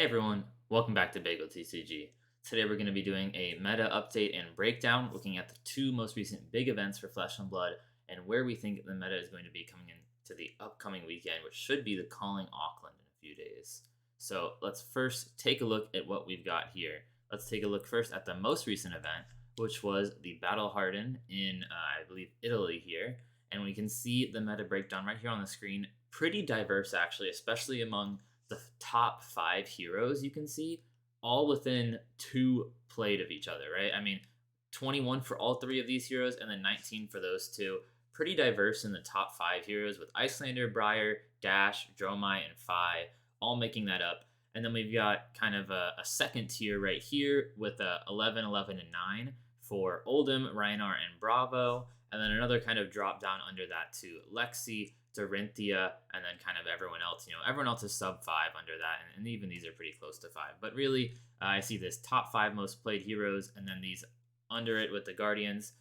Hey everyone, welcome back to bageltcg. Today we're going to be doing a meta update and breakdown looking at the two most recent big events for Flesh and Blood and where we think the meta is going to be coming into the upcoming weekend, which should be the Calling Auckland in a few days. So let's first take a look at what we've got here. Let's take a look first at the most recent event, which was the Battle Harden in, I believe, Italy here. And we can see the meta breakdown right here on the screen. Pretty diverse, actually, especially among the top 5 heroes you can see, all within 2 played of each other, right? I mean, 21 for all 3 of these heroes, and then 19 for those 2. Pretty diverse in the top 5 heroes with Icelander, Briar, Dash, Dromai, and Phi all making that up. And then we've got kind of a second tier right here with 11, 11, and 9 for Oldhim, Rhinar, and Bravo. And then another kind of drop down under that to Lexi, Dorinthia, and then kind of everyone else. Everyone else is sub 5 under that, and even these are pretty close to 5. But really, I see this top 5 most played heroes, and then these under it with the Guardians.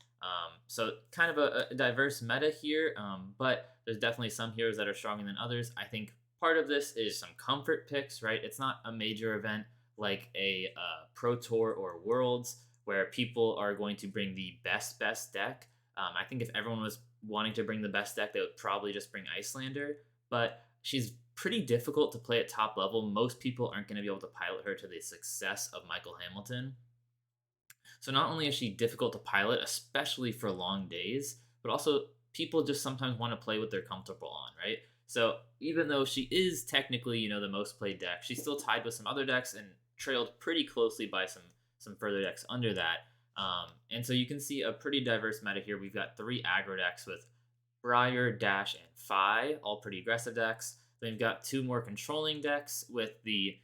So kind of a diverse meta here, but there's definitely some heroes that are stronger than others. I think part of this is some comfort picks, right? It's not a major event like a Pro Tour or Worlds where people are going to bring the best deck. I think if everyone was wanting to bring the best deck, they would probably just bring Icelander, but she's pretty difficult to play at top level. Most people aren't going to be able to pilot her to the success of Michael Hamilton. So not only is she difficult to pilot, especially for long days, but also people just sometimes want to play what they're comfortable on, right? So even though she is technically, the most played deck, she's still tied with some other decks and trailed pretty closely by some further decks under that. And so you can see a pretty diverse meta here. We've got 3 aggro decks with Briar, Dash, and Phi, all pretty aggressive decks. Then we've got 2 more controlling decks with the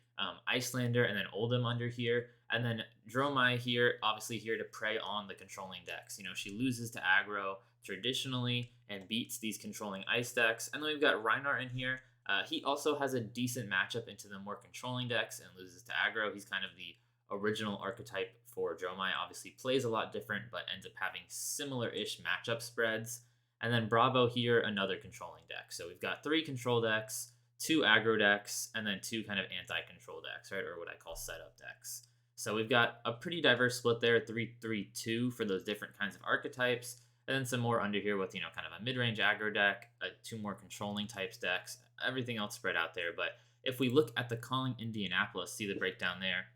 Icelander and then Oldhim under here. And then Dromai here, obviously here to prey on the controlling decks. She loses to aggro traditionally and beats these controlling ice decks. And then we've got Rhinar in here. He also has a decent matchup into the more controlling decks and loses to aggro. He's kind of the original archetype for Dromai. Obviously plays a lot different, but ends up having similar-ish matchup spreads. And then Bravo here, another controlling deck. So we've got 3 control decks, 2 aggro decks, and then 2 kind of anti-control decks, right? Or what I call setup decks. So we've got a pretty diverse split there, 3-3-2 for those different kinds of archetypes. And then some more under here with, kind of a mid-range aggro deck, 2 more controlling types decks, everything else spread out there. But if we look at the Calling Indianapolis, see the breakdown there,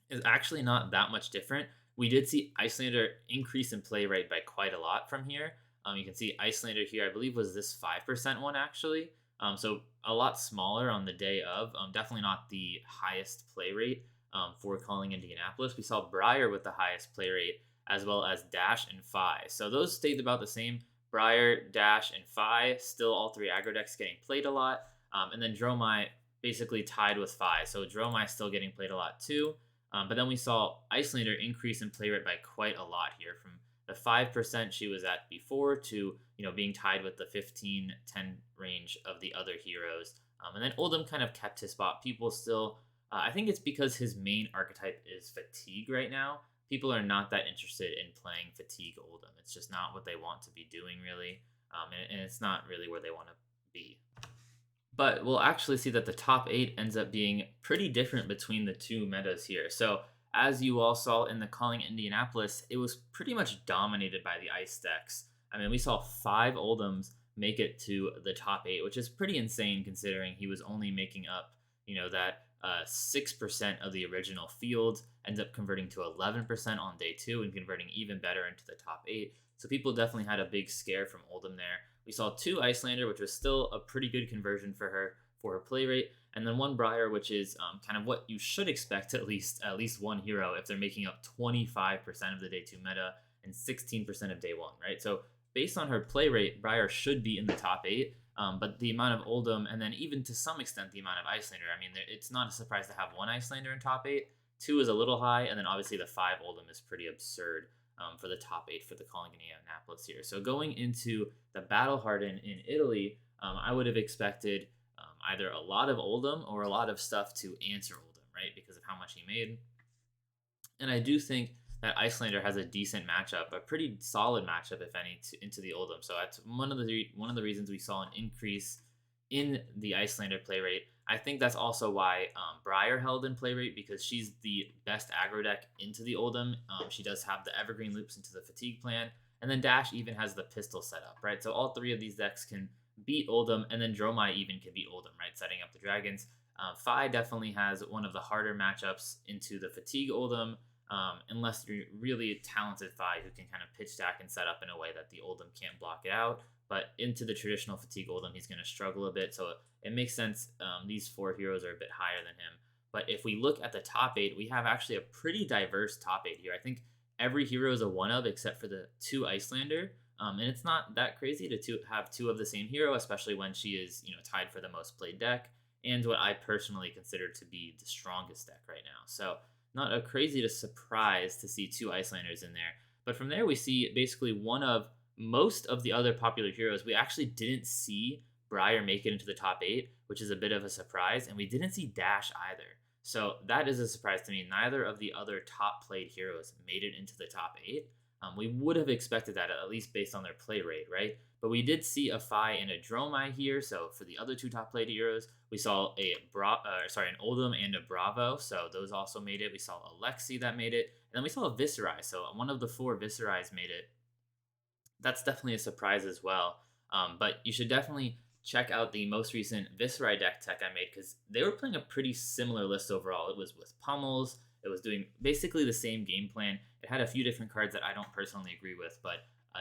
is actually not that much different. We did see Icelander increase in play rate by quite a lot from here. You can see Icelander here, I believe, was this 5% one actually. So a lot smaller on the day of. Definitely not the highest play rate for Calling Indianapolis. We saw Briar with the highest play rate, as well as Dash and Phi. So those stayed about the same. Briar, Dash, and Phi, still all 3 aggro decks getting played a lot. And then Dromai basically tied with Phi. So Dromai still getting played a lot too. But then we saw Icelander increase in play rate by quite a lot here, from the 5% she was at before to being tied with the 15-10 range of the other heroes. And then Oldhim kind of kept his spot. People still, I think it's because his main archetype is Fatigue right now. People are not that interested in playing Fatigue Oldhim. It's just not what they want to be doing really, and it's not really where they want to be. But we'll actually see that the top 8 ends up being pretty different between the 2 metas here. So as you all saw in the Calling Indianapolis, it was pretty much dominated by the ice decks. I mean, we saw 5 Oldhims make it to the top 8, which is pretty insane considering he was only making up, that 6% of the original field, ends up converting to 11% on day 2 and converting even better into the top 8. So people definitely had a big scare from Oldhim there. We saw 2 Icelander, which was still a pretty good conversion for her play rate, and then 1 Briar, which is kind of what you should expect at least one hero if they're making up 25% of the day 2 meta and 16% of day 1, right? So based on her play rate, Briar should be in the top 8, but the amount of Oldhim, and then even to some extent the amount of Icelander, I mean, it's not a surprise to have 1 Icelander in top 8. 2 is a little high, and then obviously the 5 Oldhim is pretty absurd. For the top 8 for the Calling Indianapolis here. So going into the Battle Harden in Italy, I would have expected either a lot of Oldhim or a lot of stuff to answer Oldhim, right? Because of how much he made. And I do think that Icelander has a decent matchup, a pretty solid matchup, if any, into the Oldhim. So that's one of the reasons we saw an increase in the Icelander play rate. I think that's also why Briar held in play rate, because she's the best aggro deck into the Oldhim. She does have the Evergreen loops into the Fatigue plan, and then Dash even has the pistol setup, right? So all three of these decks can beat Oldhim, and then Dromai even can beat Oldhim, right? Setting up the dragons. Fi definitely has one of the harder matchups into the Fatigue Oldhim, unless you're really talented Fi who can kind of pitch stack and set up in a way that the Oldhim can't block it out. But into the traditional Fatigue Oldhim, he's going to struggle a bit. So it makes sense. These four heroes are a bit higher than him. But if we look at the top 8, we have actually a pretty diverse top 8 here. I think every hero is a one of except for the 2 Icelander. And it's not that crazy to have 2 of the same hero, especially when she is, tied for the most played deck and what I personally consider to be the strongest deck right now. So not a crazy surprise to see 2 Icelanders in there. But from there, we see basically one of most of the other popular heroes. We actually didn't see Briar make it into the top 8, which is a bit of a surprise, and we didn't see Dash either. So that is a surprise to me. Neither of the other top played heroes made it into the top 8. We would have expected that, at least based on their play rate, right? But we did see a Fi and a Dromai here. So for the other 2 top played heroes, we saw an Oldhim and a Bravo. So those also made it. We saw a Lexi that made it. And then we saw a Viserai. So one of the 4 Viserais made it. That's definitely a surprise as well. But you should definitely check out the most recent Viserai deck tech I made, because they were playing a pretty similar list overall. It was with pummels. It was doing basically the same game plan. It had a few different cards that I don't personally agree with, but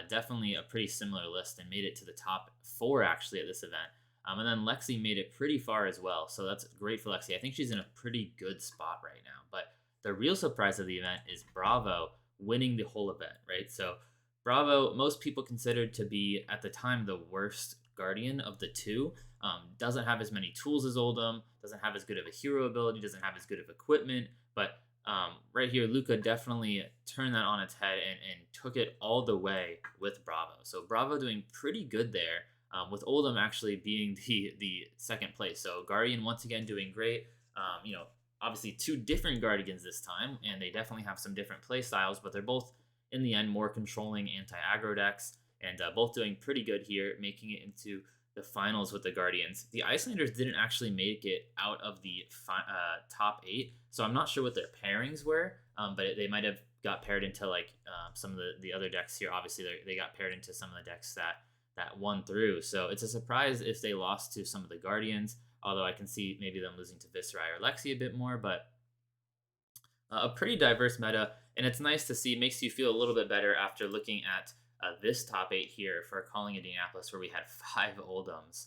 definitely a pretty similar list, and made it to the top 4 actually at this event. And then Lexi made it pretty far as well, so that's great for Lexi. I think she's in a pretty good spot right now. But the real surprise of the event is Bravo winning the whole event, right? So Bravo, most people considered to be, at the time, the worst Guardian of the 2. Doesn't have as many tools as Oldhim, doesn't have as good of a hero ability, doesn't have as good of equipment. But right here, Luca definitely turned that on its head and took it all the way with Bravo. So Bravo doing pretty good there, with Oldhim actually being the second place. So Guardian once again doing great. Obviously 2 different Guardians this time, and they definitely have some different play styles, but they're both, in the end, more controlling anti-aggro decks, and both doing pretty good here, making it into the finals with the Guardians. The Icelanders didn't actually make it out of the top 8, so I'm not sure what their pairings were, but they might have got paired into some of the other decks here. Obviously, they got paired into some of the decks that won through, so it's a surprise if they lost to some of the Guardians, although I can see maybe them losing to Viserai or Lexi a bit more. But a pretty diverse meta, and it's nice to see. Makes you feel a little bit better after looking at this top 8 here for Calling Indianapolis, where we had 5 Oldhams.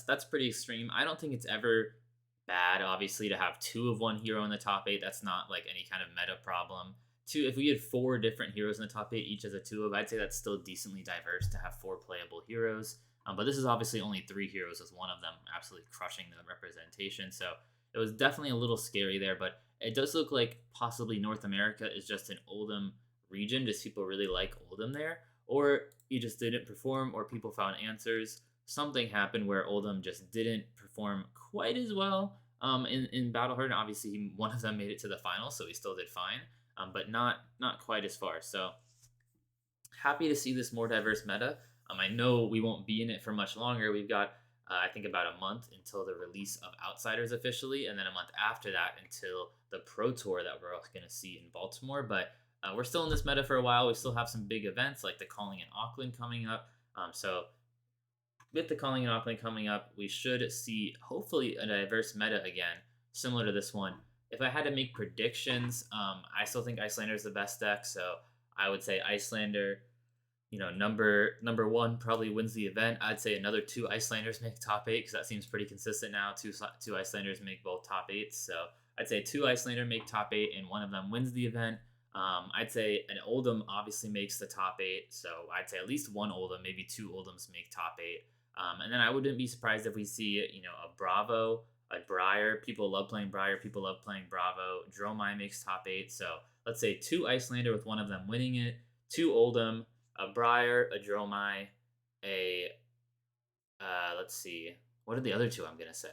That's pretty extreme. I don't think it's ever bad, obviously, to have 2 of one hero in the top 8. That's not like any kind of meta problem. If we had 4 different heroes in the top 8, each as a 2 of, I'd say that's still decently diverse to have 4 playable heroes. But this is obviously only 3 heroes, with one of them absolutely crushing the representation. So it was definitely a little scary there, but it does look like possibly North America is just an Oldhim region, just people really like Oldhim there, or he just didn't perform, or people found answers. Something happened where Oldhim just didn't perform quite as well in Battle Herd. Obviously, one of them made it to the final, so he still did fine, but not quite as far. So happy to see this more diverse meta. I know we won't be in it for much longer. We've got, I think, about a month until the release of Outsiders officially, and then a month after that until the Pro Tour that we're going to see in Baltimore. But we're still in this meta for a while. We still have some big events like the Calling in Auckland coming up. So with the Calling in Auckland coming up, we should see, hopefully, a diverse meta again, similar to this one. If I had to make predictions, I still think Icelander is the best deck. So I would say Icelander, number 1 probably wins the event. I'd say another 2 Icelanders make top 8, because that seems pretty consistent now. Two Icelanders make both top 8s. So I'd say 2 Icelander make top 8, and one of them wins the event. I'd say an Oldhim obviously makes the top 8. So I'd say at least 1 Oldhim, maybe 2 Oldhims make top 8. And then I wouldn't be surprised if we see, a Bravo, a Briar. People love playing Briar. People love playing Bravo. Dromai makes top 8. So let's say 2 Icelander with one of them winning it, 2 Oldhim, a Briar, a Dromai, let's see, what are the other 2 I'm going to say?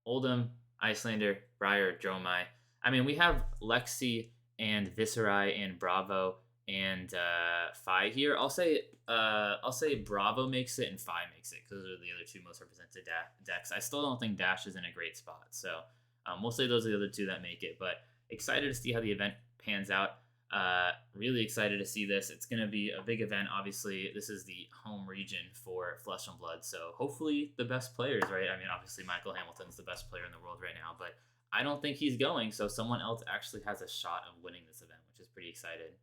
Oldhim, Icelander, Briar, Dromai. I mean, we have Lexi and Viserai and Bravo and Phi here. I'll say Bravo makes it and Phi makes it because those are the other two most represented decks. I still don't think Dash is in a great spot, so we'll say those are the other two that make it. But excited to see how the event pans out. Really excited to see this. It's going to be a big event. Obviously, this is the home region for Flesh and Blood, so hopefully the best players, right? I mean, obviously Michael Hamilton's the best player in the world right now, but I don't think he's going, so someone else actually has a shot of winning this event, which is pretty excited.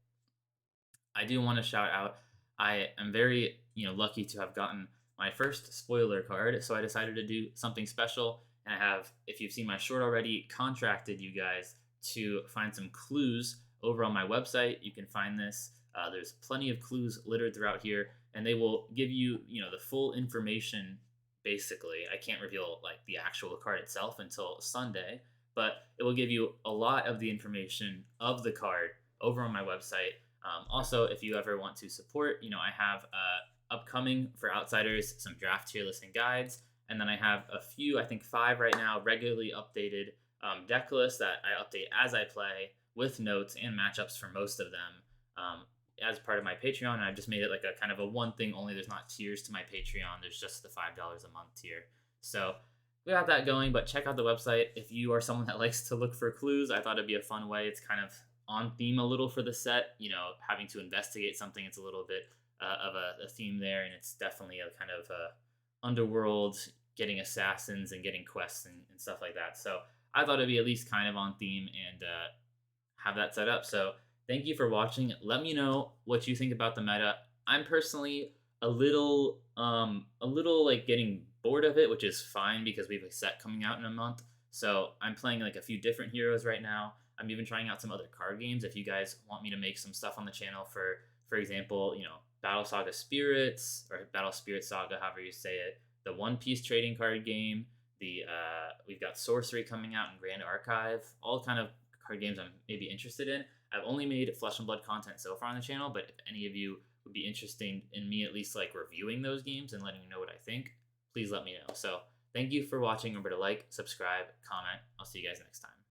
I do want to shout out. I am very lucky to have gotten my first spoiler card, so I decided to do something special. And I have, if you've seen my short already, contracted you guys to find some clues over on my website. You can find this. There's plenty of clues littered throughout here, and they will give you the full information. Basically, I can't reveal like the actual card itself until Sunday, but it will give you a lot of the information of the card over on my website. Also, if you ever want to support, I have upcoming for outsiders some draft tier list and guides, and then I have a few, I think 5 right now, regularly updated deck lists that I update as I play with notes and matchups for most of them as part of my Patreon. And I've just made it like a kind of a one thing only. There's not tiers to my Patreon. There's just the $5 a month tier. So we got that going, but check out the website if you are someone that likes to look for clues. I thought it'd be a fun way. It's kind of on theme a little for the set, having to investigate something. It's a little bit of a theme there, and it's definitely a kind of underworld, getting assassins and getting quests and stuff like that. So I thought it'd be at least kind of on theme and have that set up. So thank you for watching. Let me know what you think about the meta. I'm personally a little like getting bored of it, which is fine because we have a set coming out in a month. So I'm playing like a few different heroes right now. I'm even trying out some other card games. If you guys want me to make some stuff on the channel for example, Battle Saga Spirits or Battle Spirit Saga, however you say it, the One Piece trading card game, we've got Sorcery coming out in Grand Archive, all kind of card games I'm maybe interested in. I've only made Flesh and Blood content so far on the channel, but if any of you would be interested in me at least like reviewing those games and letting you know what I think, please let me know. So thank you for watching. Remember to like, subscribe, comment. I'll see you guys next time.